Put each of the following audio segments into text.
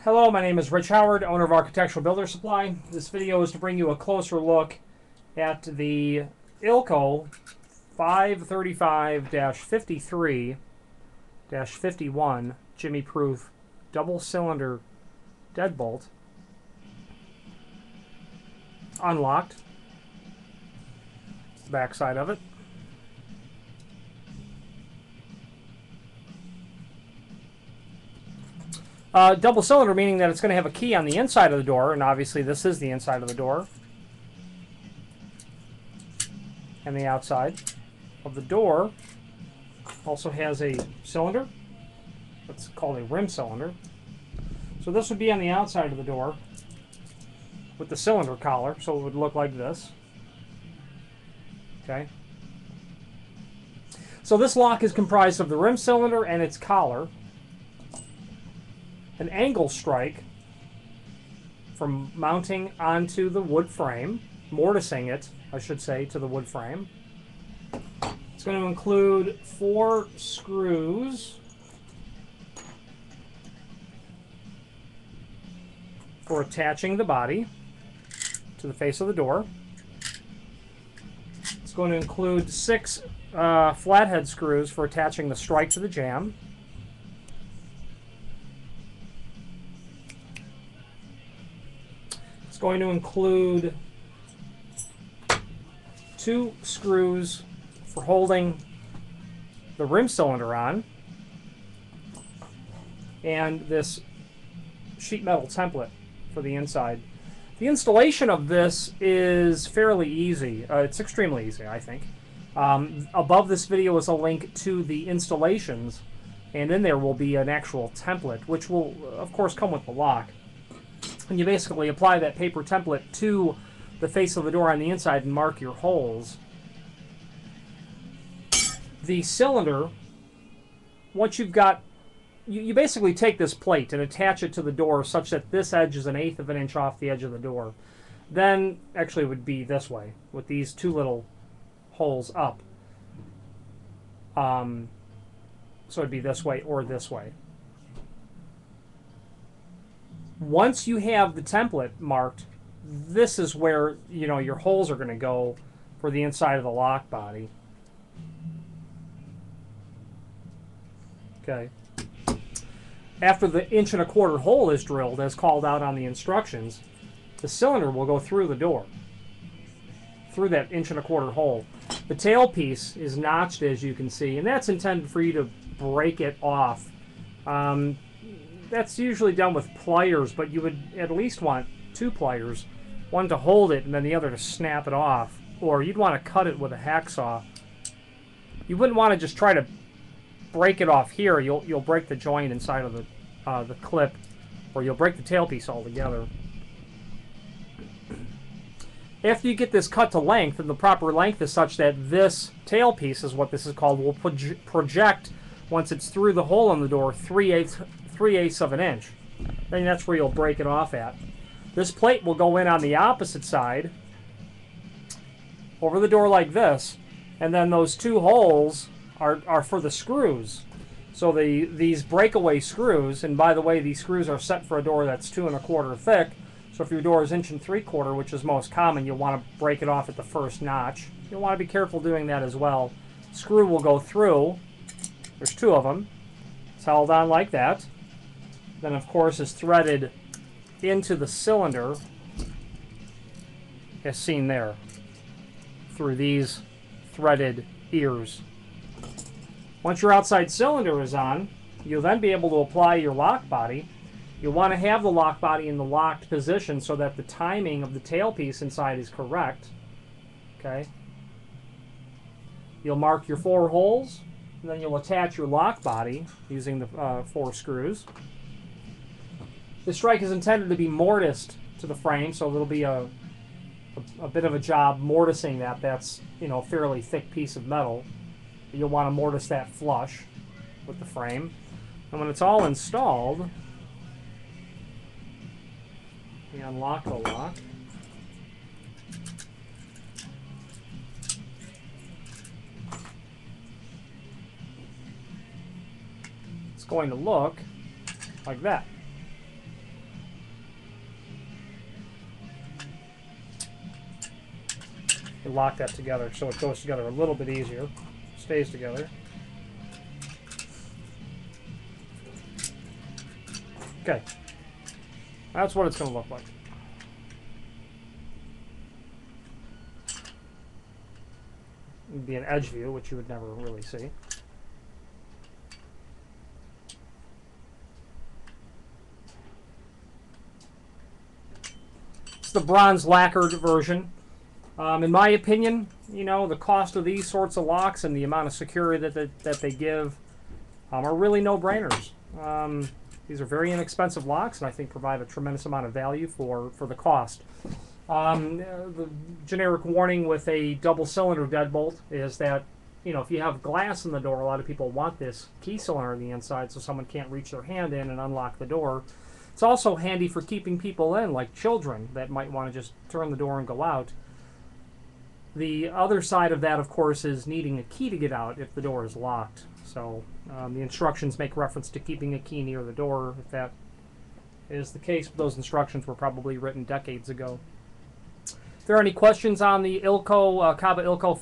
Hello, my name is Rich Howard, owner of Architectural Builder Supply. This video is to bring you a closer look at the Ilco 535-53-51 Jimmyproof double cylinder deadbolt. Unlocked. Back side of it. Double cylinder meaning that it's going to have a key on the inside of the door, and obviously this is the inside of the door. And the outside of the door also has a cylinder. That's called a rim cylinder. So this would be on the outside of the door with the cylinder collar, so it would look like this. Okay. So this lock is comprised of the rim cylinder and its collar, an angle strike from mounting onto the wood frame, mortising it, I should say, to the wood frame. It's going to include 4 screws for attaching the body to the face of the door. It's going to include 6 flathead screws for attaching the strike to the jamb. It's going to include 2 screws for holding the rim cylinder on, and this sheet metal template for the inside. The installation of this is fairly easy. It's extremely easy, I think. Above this video is a link to the installations, and in there will be an actual template, which will, of course, come with the lock. And you basically apply that paper template to the face of the door on the inside and mark your holes. The cylinder, once you've got, you basically take this plate and attach it to the door such that this edge is 1/8 of an inch off the edge of the door. Then, actually it would be this way, with these 2 little holes up. So it'd be this way or this way. Once you have the template marked, this is where, you know, your holes are going to go for the inside of the lock body. Okay. After the 1.25 inch hole is drilled, as called out on the instructions, the cylinder will go through the door, through that 1.25 inch hole. The tailpiece is notched, as you can see, and that's intended for you to break it off. That's usually done with pliers, but you would at least want 2 pliers, one to hold it and then the other to snap it off. Or you'd want to cut it with a hacksaw. You wouldn't want to just try to break it off here. You'll break the joint inside of the clip, or you'll break the tailpiece altogether. After you get this cut to length, and the proper length is such that this tailpiece, is what this is called, will project, once it's through the hole in the door, 3/8 of an inch. Then that's where you'll break it off at. This plate will go in on the opposite side, over the door like this, and then those 2 holes are for the screws. So these breakaway screws, and by the way, these screws are set for a door that's 2.25 thick. So if your door is 1.75 inch, which is most common, you'll want to break it off at the first notch. You'll want to be careful doing that as well. Screw will go through. There's 2 of them. It's held on like that. Then, of course, is threaded into the cylinder, as seen there, through these threaded ears. Once your outside cylinder is on, you'll then be able to apply your lock body. You'll want to have the lock body in the locked position so that the timing of the tailpiece inside is correct. Okay. You'll mark your 4 holes, and then you'll attach your lock body using the 4 screws. The strike is intended to be mortised to the frame, so there'll be a bit of a job mortising that. That's, you know, a fairly thick piece of metal. You'll want to mortise that flush with the frame. And when it's all installed, we unlock the lock. It's going to look like that. You lock that together so it goes together a little bit easier. Stays together. Okay. That's what it's going to look like. It'd be an edge view, which you would never really see. It's the bronze lacquered version. In my opinion, you know, the cost of these sorts of locks and the amount of security that they give are really no-brainers. These are very inexpensive locks, and I think provide a tremendous amount of value for the cost. The generic warning with a double-cylinder deadbolt is that, you know, if you have glass in the door, a lot of people want this key cylinder on the inside so someone can't reach their hand in and unlock the door. It's also handy for keeping people in, like children that might want to just turn the door and go out. The other side of that, of course, is needing a key to get out if the door is locked. So the instructions make reference to keeping a key near the door. If that is the case, those instructions were probably written decades ago. If there are any questions on the Ilco, Kaba Ilco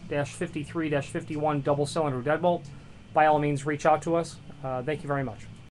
535-53-51 double-cylinder deadbolt, by all means reach out to us. Thank you very much.